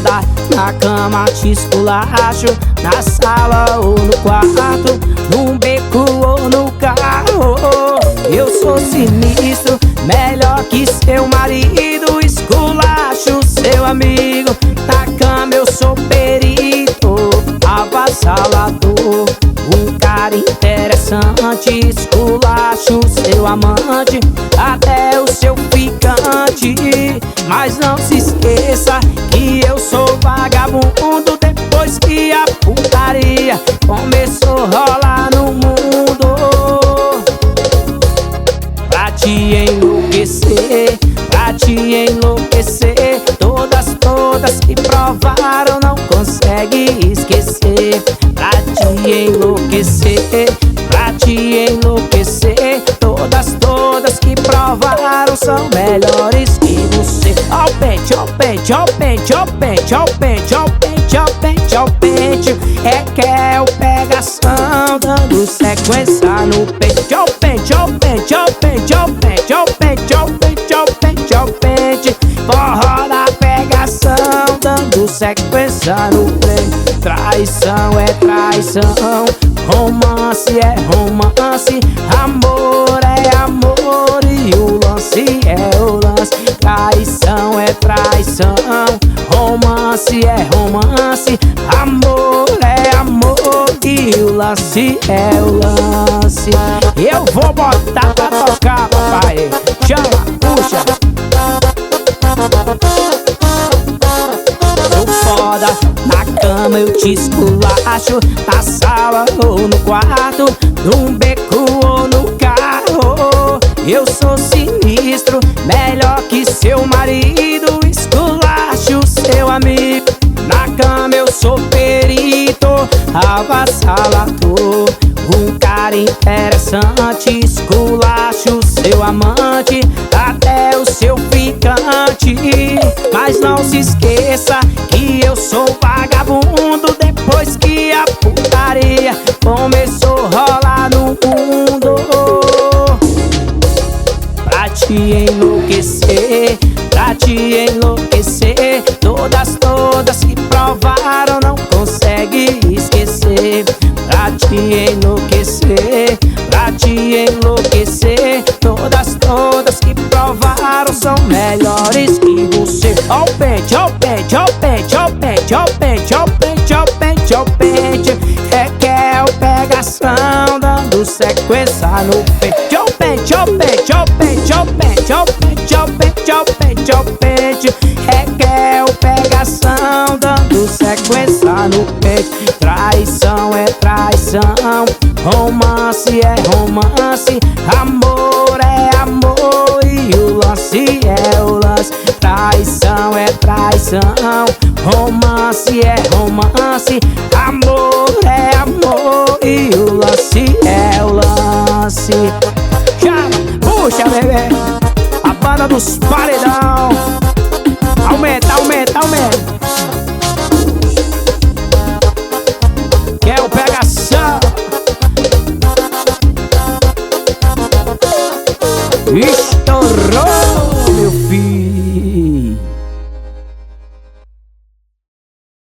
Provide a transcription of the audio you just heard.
foda, na cama te esculacho, na sala ou no quarto, num beco ou no carro. Eu sou sinistro, melhor que seu marido, esculacho seu amigo, na cama eu sou perito, avassalador, um cara interessante, esculacho seu amante, até o seu ficante. Mas não se esqueça que eu sou vagabundo, depois que a putaria começou a rolar no mundo. Pra te enlouquecer, pra te enlouquecer, todas que provaram não consegue esquecer. Pra te enlouquecer, pra te enlouquecer, todas que provaram são melhores que você. Ó o pente, ó o pente, ó o pente, ó o pente, ó o pente, ó o pente, ó o pente, ó o pente. É que é o pegação dando sequência no pente. Ó o pente, ó o pente, ó o pente, ó o pente, ó o pente, ó o pente, ó o pente, ó o pente. Forró da pegação dando sequência no pente. Traição é traição, romance é romance, amor é amor e o lance é o lance. Traição é traição, romance é romance, amor é amor e o lance é o lance. Eu vou botar pra tocar, papai. Chama, puxa. Foda, na cama eu te esculacho, na sala ou no quarto, num beco ou no carro. Eu sou sinistro, melhor que seu marido, esculacho seu amigo, na cama eu sou perito, avassalador, um cara interessante, esculacho seu amante, até o seu ficante. Mas não se esqueça que eu sou vagabundo, depois que a putaria começou a rolar no mundo. Pra te enlouquecer, pra te enlouquecer, todas que provaram não consegue esquecer. Pra te enlouquecer, pra te enlouquecer, todas que provaram são melhores que você. Ó o pente, ó o pente, ó o pente, ó o pente, ó o pente, ó o pente, ó o pente, ó o pente. É que é o pegação dando sequência no pente. Ó o pente, ó o pente, ó o pente, ó o pente, ó o pente, ó o pente, ó o pente, ó o pente. É que é o pegação dando sequência no pente. Traição é traição, romance é romance, amor é amor e o lance é o lance. Traição é traição, romance é romance, amor é amor e o lance é o lance. Chama, puxa, bebê, a banda dos paredão. Aumenta, aumenta, aumenta. Quer o pegação? Ixi.